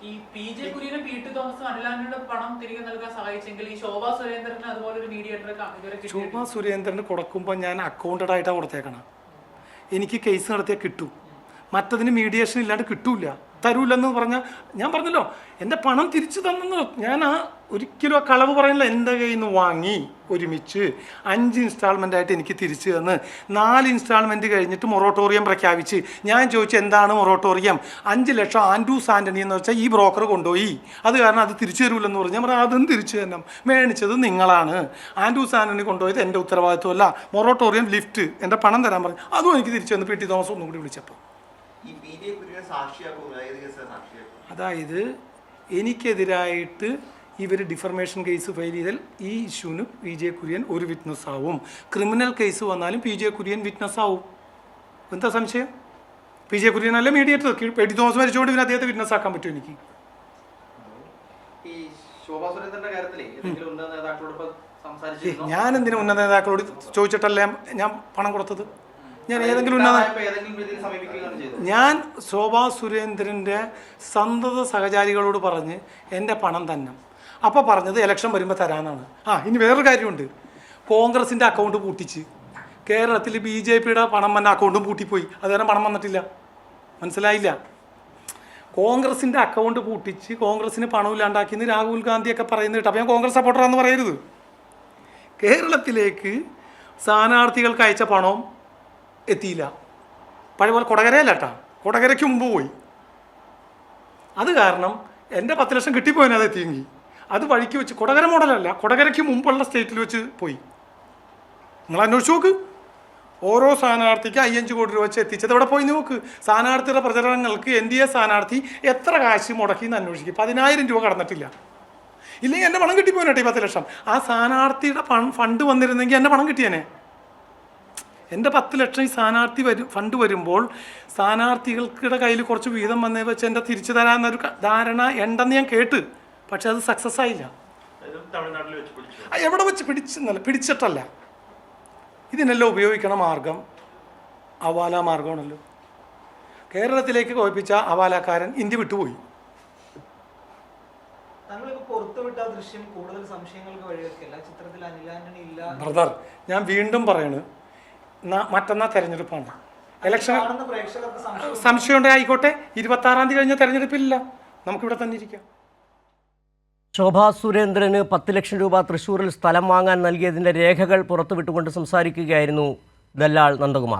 ഈ PJ കുര്യനും P T തോമസും അനിലാന്റണിയുടെ പണം തിരികെ നൽകാൻ സഹായിച്ചെങ്കിൽ ഈ ശോഭാ സുരേന്ദ്രന് അതുപോലെ ഒരു മീഡിയേറ്ററെ ശോഭാ സുരേന്ദ്രന് കൊടുക്കുമ്പോൾ ഞാൻ അക്കൗണ്ടഡ് ആയിട്ടാണ് കൊടുത്തേക്കണം. എനിക്ക് കേസ് നടത്തിയാൽ കിട്ടും, മറ്റതിന് മീഡിയേഷൻ ഇല്ലാണ്ട് കിട്ടൂല, തരൂലെന്ന് പറഞ്ഞാൽ ഞാൻ പറഞ്ഞല്ലോ എൻ്റെ പണം തിരിച്ചു തന്നെന്ന്. ഞാൻ ഒരിക്കലും ആ കളവ് പറയുന്നില്ല. എൻ്റെ കയ്യിൽ നിന്ന് വാങ്ങി ഒരുമിച്ച് 5 ഇൻസ്റ്റാൾമെൻ്റ് ആയിട്ട് എനിക്ക് തിരിച്ചു തന്ന് 4 ഇൻസ്റ്റാൾമെൻറ്റ് കഴിഞ്ഞിട്ട് മൊറട്ടോറിയം പ്രഖ്യാപിച്ച് ഞാൻ ചോദിച്ചു എന്താണ് മൊറട്ടോറിയം? 5 ലക്ഷം ആൻഡ്രൂസ് ആൻ്റണി എന്ന് വെച്ചാൽ ഈ ബ്രോക്കർ കൊണ്ടുപോയി, അത് കാരണം അത് തിരിച്ചു തരൂലെന്ന് പറഞ്ഞു. ഞാൻ പറഞ്ഞു അതും തിരിച്ചു തന്നെ, മേടിച്ചത് നിങ്ങളാണ്, ആൻഡ്രൂസ് ആൻ്റണി കൊണ്ടുപോയത് എൻ്റെ ഉത്തരവാദിത്വമല്ല, മൊറട്ടോറിയം ലിഫ്റ്റ്, എൻ്റെ പണം തരാൻ പറഞ്ഞു. അതും എനിക്ക് തിരിച്ചു തന്നു. പി ടി തോമസ് ഒന്നും കൂടി വിളിച്ചപ്പോൾ അതായത് എനിക്കെതിരായിട്ട് ഇവർ ഡിഫർമേഷൻ കേസ് ഫയൽ ചെയ്താൽ ഈ ഇഷ്യൂന് PJ കുര്യൻ ഒരു വിറ്റ്നസ് ആവും. ക്രിമിനൽ കേസ് വന്നാലും PJ കുര്യൻ വിറ്റ്നസ് ആവും. എന്താ സംശയം? PJ കുര്യൻ അല്ല മീഡിയേറ്റർ. പി ടി തോമസ് മരിച്ചുകൊണ്ട് പിന്നെ അദ്ദേഹത്തെ വിറ്റ്നസ് ആക്കാൻ പറ്റും എനിക്ക്. ഞാൻ എന്തിനാ ഉന്നത നേതാക്കളോട് ചോദിച്ചിട്ടല്ലേ ഞാൻ പണം കൊടുത്തത്? ഞാൻ ഏതെങ്കിലും ഞാൻ ശോഭാ സുരേന്ദ്രൻ്റെ സന്തത സഹചാരികളോട് പറഞ്ഞ് എൻ്റെ പണം തന്നെ. അപ്പോൾ പറഞ്ഞത് ഇലക്ഷൻ വരുമ്പോൾ തരാമെന്നാണ്. ഇനി വേറൊരു കാര്യമുണ്ട്. കോൺഗ്രസിൻ്റെ അക്കൗണ്ട് പൂട്ടിച്ച് കേരളത്തിൽ BJPയുടെ പണം വന്ന അക്കൗണ്ടും പൂട്ടിപ്പോയി. അതുകാരണം പണം വന്നിട്ടില്ല. മനസ്സിലായില്ല? കോൺഗ്രസിൻ്റെ അക്കൗണ്ട് പൂട്ടിച്ച് കോൺഗ്രസിന് പണമില്ലാണ്ടാക്കിയെന്ന് രാഹുൽ ഗാന്ധിയൊക്കെ പറയുന്നത് കേട്ടോ. അപ്പോൾ ഞാൻ കോൺഗ്രസ് സപ്പോർട്ടറാണെന്ന് പറയരുത്. കേരളത്തിലേക്ക് സ്ഥാനാർത്ഥികൾക്ക് അയച്ച പണവും എത്തിയില്ല. പഴയ പോലെ കൊടകരയല്ല കേട്ടോ, കൊടകരയ്ക്ക് മുമ്പ് പോയി. അത് കാരണം എൻ്റെ 10 ലക്ഷം കിട്ടിപ്പോയിന് അത് എത്തിയെങ്കിൽ. അത് വഴിക്ക് വെച്ച് കൊടകര മോഡലല്ല, കൊടകരയ്ക്ക് മുമ്പുള്ള സ്റ്റേറ്റിൽ വെച്ച് പോയി. നിങ്ങൾ അന്വേഷിച്ച് നോക്ക്. ഓരോ സ്ഥാനാർത്ഥിക്ക് 5 കോടി രൂപ വെച്ച് എത്തിച്ചത് എവിടെ പോയി നോക്ക്. സ്ഥാനാർത്ഥിയുടെ പ്രചരണങ്ങൾക്ക് NDA സ്ഥാനാർത്ഥി എത്ര കാശ് മുടക്കിയെന്ന് അന്വേഷിക്കും. 10,000 രൂപ കടന്നിട്ടില്ല. ഇല്ലെങ്കിൽ എൻ്റെ പണം കിട്ടിപ്പോയിട്ടെ 10 ലക്ഷം. ആ സ്ഥാനാർത്ഥിയുടെ ഫണ്ട് വന്നിരുന്നെങ്കിൽ എൻ്റെ പണം കിട്ടിയേനെ. എൻ്റെ 10 ലക്ഷം ഈ സ്ഥാനാർത്ഥി ഫണ്ട് വരുമ്പോൾ സ്ഥാനാർത്ഥികൾക്കിടെ കയ്യിൽ കുറച്ച് വീതം വന്നേ വെച്ച് എൻ്റെ തിരിച്ചു തരാമെന്നൊരു ധാരണ ഉണ്ടെന്ന് ഞാൻ കേട്ട്. പക്ഷെ അത് സക്സസ് ആയില്ല. എവിടെ വെച്ച് പിടിച്ചിട്ടല്ല. ഇതിനെല്ലാം ഉപയോഗിക്കണ മാർഗം അവാല മാർഗമാണല്ലോ. കേരളത്തിലേക്ക് കോപ്പിച്ച അവാലക്കാരൻ ഇന്ത്യ വിട്ടുപോയി. ബ്രദർ, ഞാൻ വീണ്ടും പറയണ്, മറ്റന്നാൾ തെരഞ്ഞെടുപ്പാണ്. ഇലക്ഷൻ സംശയമുണ്ടെങ്കിൽ ആയിക്കോട്ടെ. 26-ാം തീയതി കഴിഞ്ഞ തെരഞ്ഞെടുപ്പില്ല, നമുക്കിവിടെ തന്നെ ഇരിക്കാം. ശോഭാ സുരേന്ദ്രന് 10 ലക്ഷം രൂപ തൃശ്ശൂരിൽ സ്ഥലം വാങ്ങാൻ നൽകിയതിൻ്റെ രേഖകൾ പുറത്തുവിട്ടുകൊണ്ട് സംസാരിക്കുകയായിരുന്നു ദല്ലാൾ നന്ദകുമാർ.